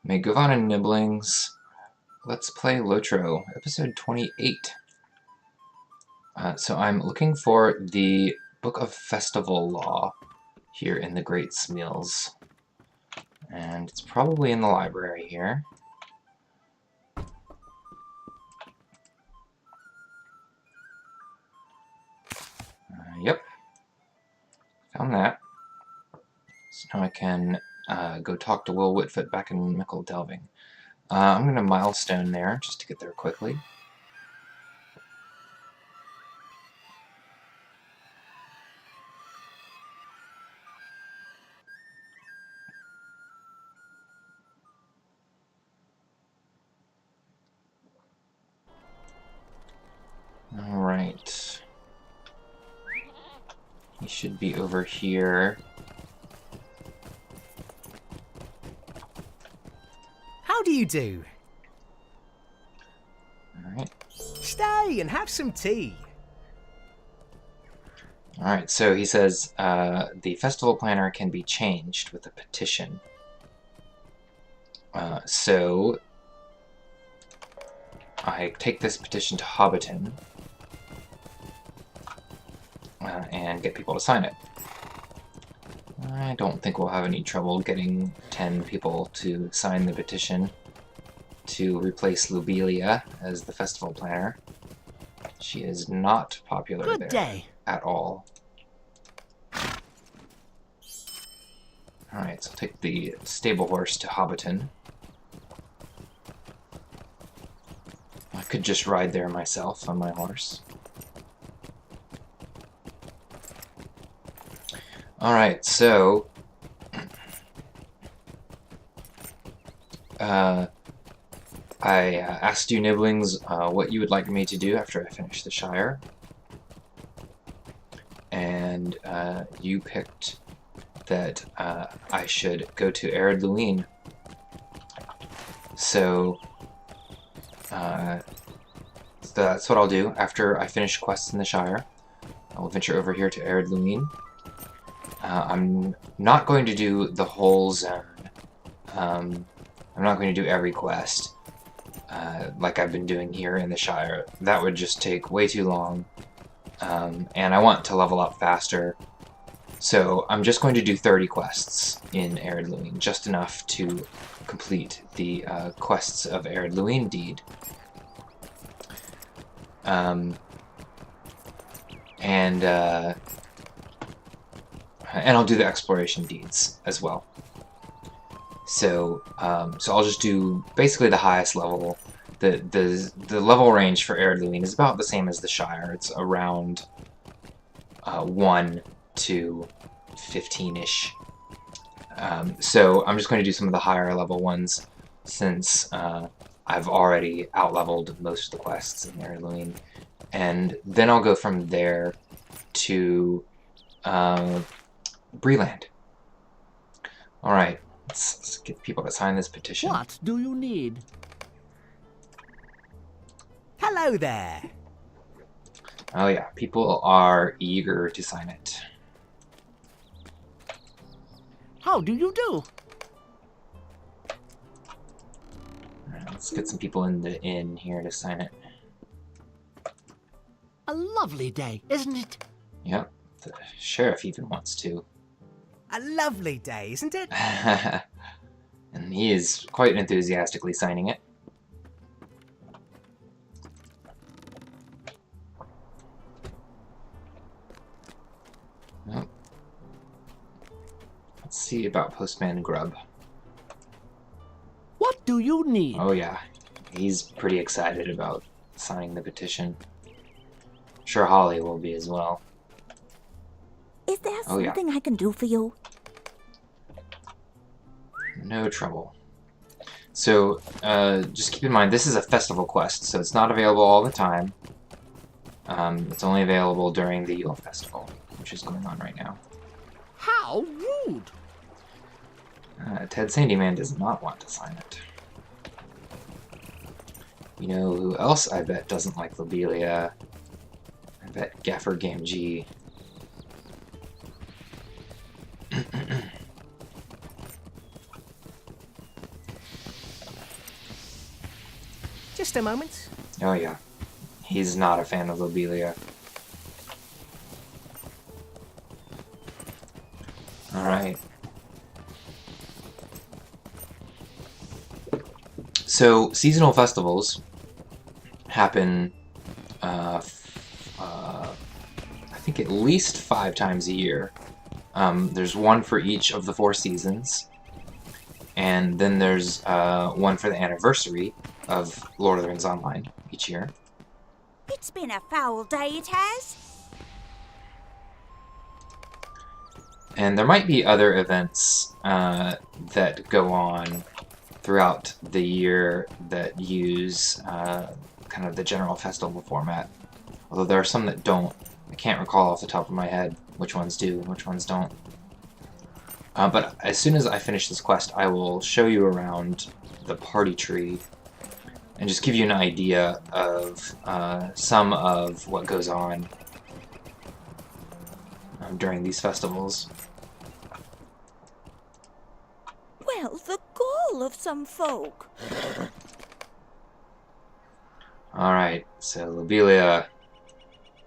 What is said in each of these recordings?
May govannen niblings. Let's play LotRO, episode 28. So I'm looking for the Book of Festival Law here in the Great Smeals. And it's probably in the library here. Yep. Found that. So now I can go talk to Will Whitfoot back in Mickle Delving. I'm going to milestone there, just to get there quickly. Alright. He should be over here. How do you do? Alright. Stay and have some tea. Alright, so he says the festival planner can be changed with a petition. So I take this petition to Hobbiton and get people to sign it. I don't think we'll have any trouble getting 10 people to sign the petition to replace Lobelia as the festival planner. She is not popular there at all. Alright, so I'll take the stable horse to Hobbiton. I could just ride there myself on my horse. Alright, so I asked you, Niblings, what you would like me to do after I finish the Shire. And you picked that I should go to Ered Luin. So that's what I'll do. After I finish quests in the Shire, I will venture over here to Ered Luin. I'm not going to do the whole zone. I'm not going to do every quest like I've been doing here in the Shire. That would just take way too long. And I want to level up faster. So I'm just going to do 30 quests in Ered Luin, just enough to complete the quests of Ered Luin deed. And I'll do the exploration deeds as well. So I'll just do basically the highest level. The level range for Ered Luin is about the same as the Shire. It's around 1 to 15-ish. So I'm just going to do some of the higher level ones since I've already out-leveled most of the quests in Ered Luin. And then I'll go from there to Breland. Alright, let's get people to sign this petition. What do you need? Hello there. Oh yeah, people are eager to sign it. How do you do? Alright, let's get some people in the inn here to sign it. A lovely day, isn't it? Yep, the sheriff even wants to. A lovely day, isn't it? And he is quite enthusiastically signing it. Well, let's see about Postman Grub. What do you need? Oh yeah, he's pretty excited about signing the petition. I'm sure Holly will be as well. Is there something I can do for you? No trouble. So, just keep in mind, this is a festival quest, so it's not available all the time. It's only available during the Yule Festival, which is going on right now. How rude! Ted Sandyman does not want to sign it. You know who else I bet doesn't like Lobelia? I bet Gaffer Gamgee. Just a moment. Oh yeah. He's not a fan of Lobelia. Alright. So, seasonal festivals happen, I think at least 5 times a year. There's one for each of the 4 seasons. And then there's one for the anniversary of Lord of the Rings Online each year. It's been a foul day, it has. And there might be other events that go on throughout the year that use kind of the general festival format. Although there are some that don't. I can't recall off the top of my head which ones do and which ones don't. But as soon as I finish this quest, I will show you around the party tree and just give you an idea of some of what goes on during these festivals. Well, the gall of some folk. Alright, so Lobelia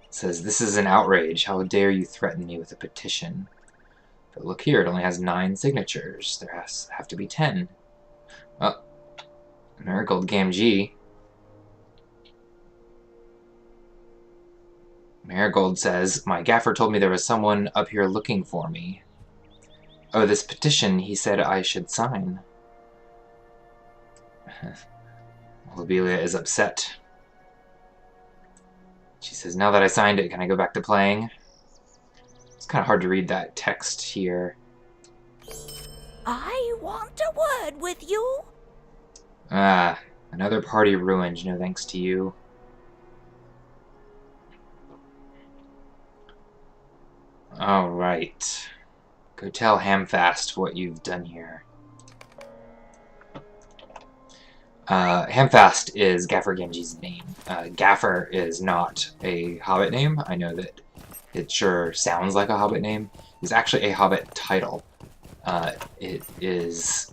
says, "This is an outrage. How dare you threaten me with a petition? But look here, it only has 9 signatures. There have to be 10. Oh, Marigold Gamgee. Marigold says, "My gaffer told me there was someone up here looking for me. Oh, this petition he said I should sign." Lobelia is upset. She says, "Now that I signed it, can I go back to playing?" It's kind of hard to read that text here. I want a word with you. Ah, another party ruined, no thanks to you. Alright. Go tell Hamfast what you've done here. Hamfast is Gaffer Genji's name. Gaffer is not a Hobbit name. I know that it sure sounds like a Hobbit name. It's actually a Hobbit title. It is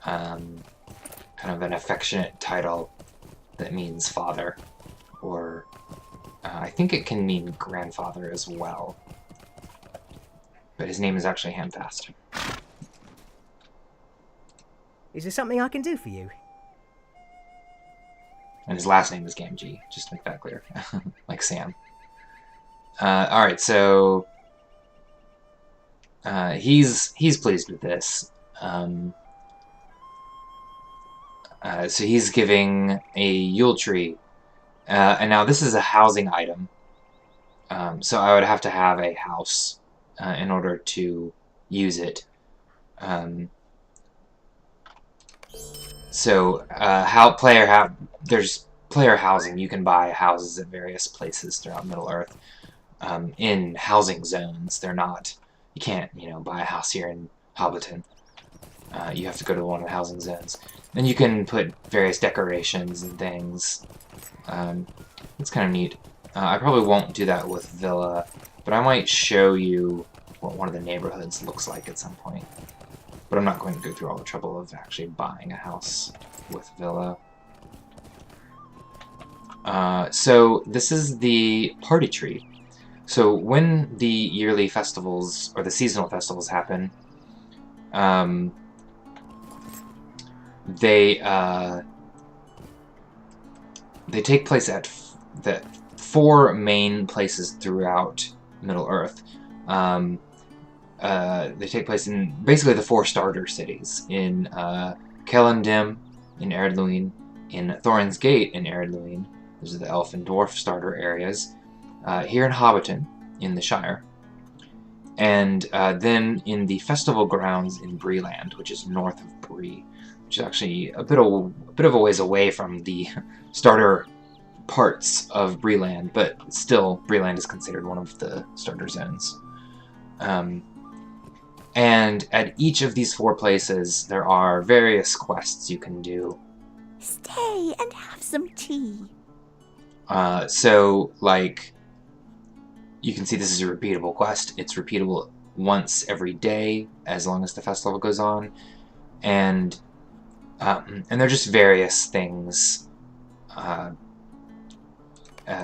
kind of an affectionate title that means father, or I think it can mean grandfather as well. But his name is actually Hamfast. Is there something I can do for you? And his last name is Gamgee, just to make that clear. Like Sam. Alright, so he's pleased with this. So he's giving a Yule tree. And now this is a housing item. So I would have to have a house in order to use it. There's player housing. You can buy houses at various places throughout Middle-earth. In housing zones, they're not. You can't, buy a house here in Hobbiton. You have to go to one of the housing zones. Then you can put various decorations and things. It's kind of neat. I probably won't do that with Hvila, but I might show you what one of the neighborhoods looks like at some point. But I'm not going to go through all the trouble of actually buying a house with Hvila. So this is the party tree. So when the yearly festivals, or the seasonal festivals happen, they take place at the 4 main places throughout Middle-earth. They take place in basically the 4 starter cities. In Celondim, in Ered Luin, in Thorin's Gate in Ered Luin. Those are the elf and dwarf starter areas. Here in Hobbiton, in the Shire. And then in the festival grounds in Breeland, which is north of Bree, which is actually a bit of a ways away from the starter parts of Breeland, but still, Breeland is considered one of the starter zones. And at each of these 4 places, there are various quests you can do. Stay and have some tea. So, like, you can see this is a repeatable quest. It's repeatable once every day, as long as the festival goes on. And they're just various things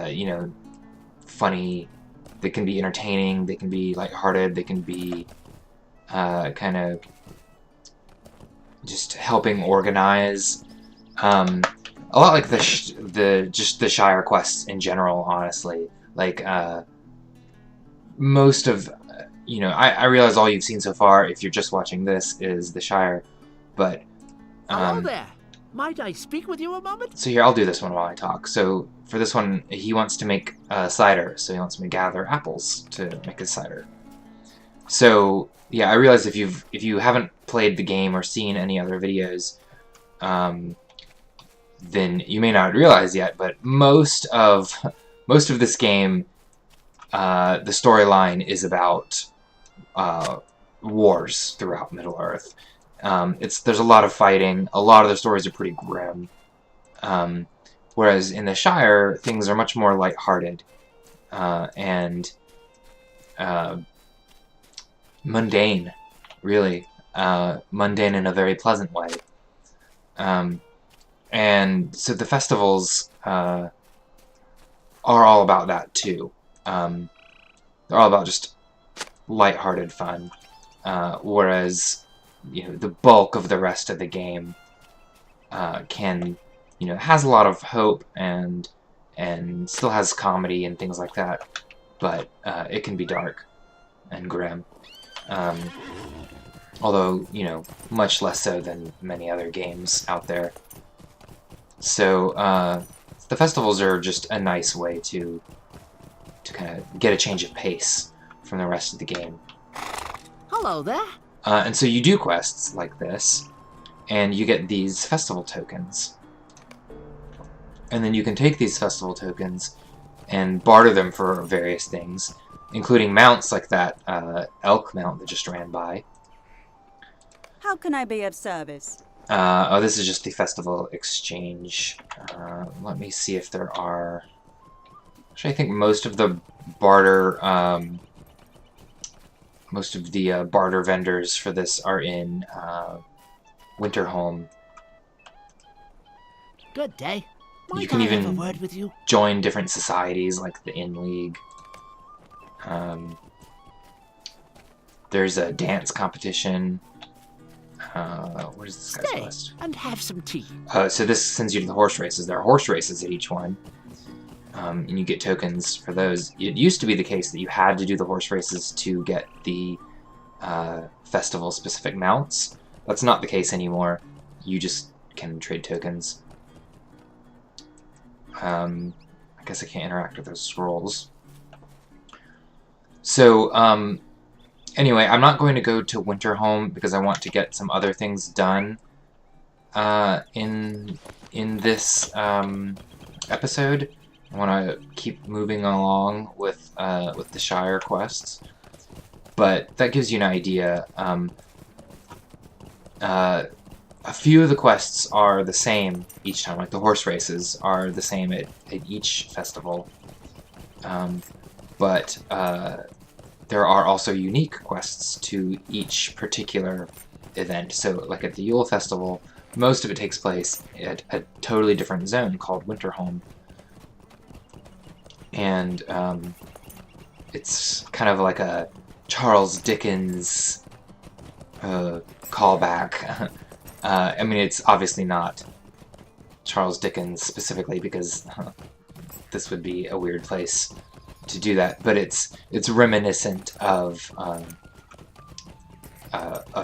you know, funny. They can be entertaining. They can be lighthearted. They can be kind of just helping organize. A lot like just the Shire quests in general, honestly. Like most of, you know, I realize all you've seen so far, if you're just watching this, is the Shire, but Hello there. Might I speak with you a moment? so here, I'll do this one while I talk. So for this one, he wants to make cider, so he wants me to gather apples to make his cider. So yeah, I realize if you haven't played the game or seen any other videos, then you may not realize yet, but most of this game, the storyline is about wars throughout Middle-earth. There's a lot of fighting. A lot of the stories are pretty grim. Whereas in the Shire, things are much more lighthearted and mundane, really. Mundane in a very pleasant way. And so the festivals are all about that too. They're all about just lighthearted fun. Whereas, you know, the bulk of the rest of the game has a lot of hope and still has comedy and things like that, but it can be dark and grim. Although, you know, much less so than many other games out there. So the festivals are just a nice way to kind of get a change of pace from the rest of the game. Hello there. And so you do quests like this, and you get these festival tokens. And then you can take these festival tokens and barter them for various things, including mounts like that elk mount that just ran by. How can I be of service? Oh, this is just the festival exchange. Let me see if there are... Actually, I think most of the barter... most of the barter vendors for this are in Winterholm. Good day. Might You can I even have a word with you? join different societies like the Inn League. There's a dance competition. Where's this guy's Stay list? and have some tea. So this sends you to the horse races. There are horse races at each one. And you get tokens for those. It used to be the case that you had to do the horse races to get the festival-specific mounts. That's not the case anymore. You just can trade tokens. I guess I can't interact with those scrolls. So, anyway, I'm not going to go to Winterholm because I want to get some other things done in this episode. I want to keep moving along with the Shire quests, but that gives you an idea. A few of the quests are the same each time, like the horse races are the same at each festival, but there are also unique quests to each particular event. So, like at the Yule Festival, most of it takes place at a totally different zone called Winterholm. And it's kind of like a Charles Dickens callback. I mean, it's obviously not Charles Dickens specifically, because this would be a weird place to do that, but it's reminiscent of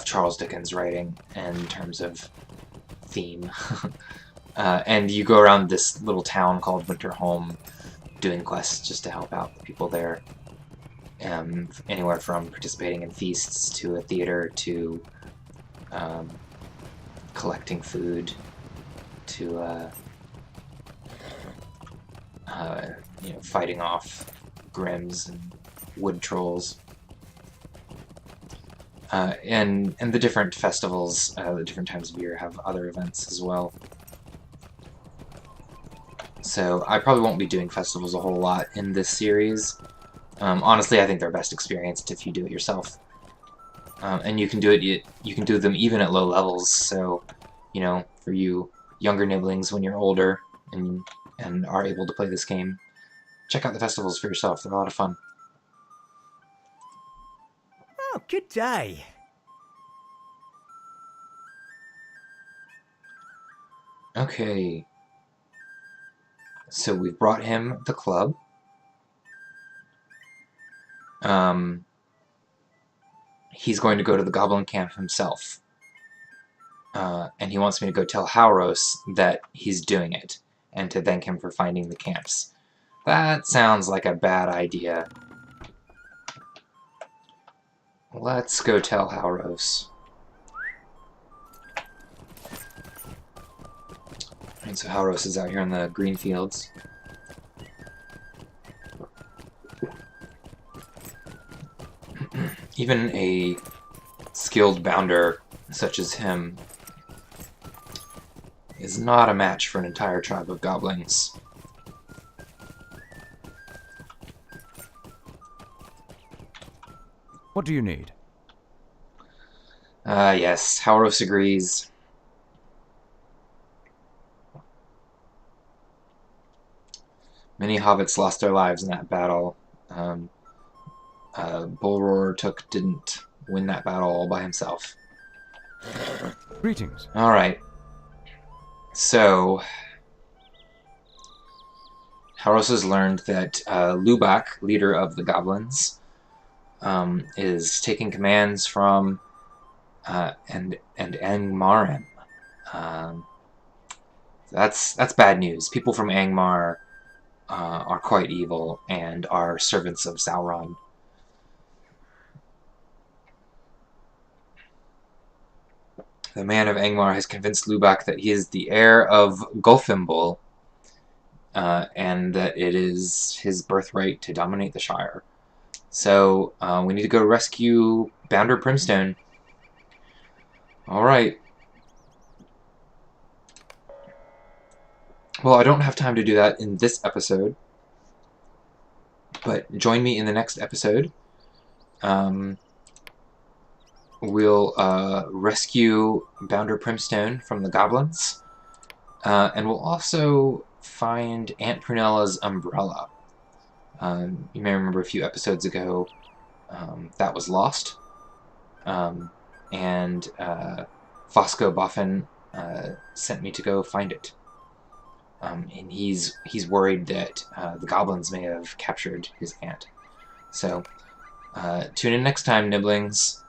Charles Dickens' writing in terms of theme. And you go around this little town called Winterholm doing quests just to help out the people there. Anywhere from participating in feasts to a theater to collecting food to fighting off grims and wood trolls. And the different festivals, the different times of year have other events as well. So I probably won't be doing festivals a whole lot in this series. Honestly, I think they're best experienced if you do it yourself. And you can do them even at low levels, so, you know, for you younger niblings when you're older and are able to play this game, check out the festivals for yourself. They're a lot of fun. Oh, good day. Okay. So we've brought him the club. He's going to go to the goblin camp himself. And he wants me to go tell Hauros that he's doing it, and to thank him for finding the camps. That sounds like a bad idea. Let's go tell Hauros. And so Hauros is out here in the green fields. Even a skilled bounder such as him is not a match for an entire tribe of goblins. What do you need? Yes, Hauros agrees. Many hobbits lost their lives in that battle. Bullroarer didn't win that battle all by himself. Greetings. Alright. So, Hauros has learned that Lubak, leader of the goblins, is taking commands from and Angmarim. That's bad news. People from Angmar are quite evil and are servants of Sauron. The man of Angmar has convinced Lubak that he is the heir of Gulfimbul, and that it is his birthright to dominate the Shire. So, we need to go rescue Bounder Primstone. Alright. Well, I don't have time to do that in this episode, but join me in the next episode. We'll rescue Bounder Primstone from the goblins, and we'll also find Aunt Prunella's umbrella. You may remember a few episodes ago that was lost, and Fosco Boffin sent me to go find it. And he's worried that the goblins may have captured his aunt. So, tune in next time, Niblings.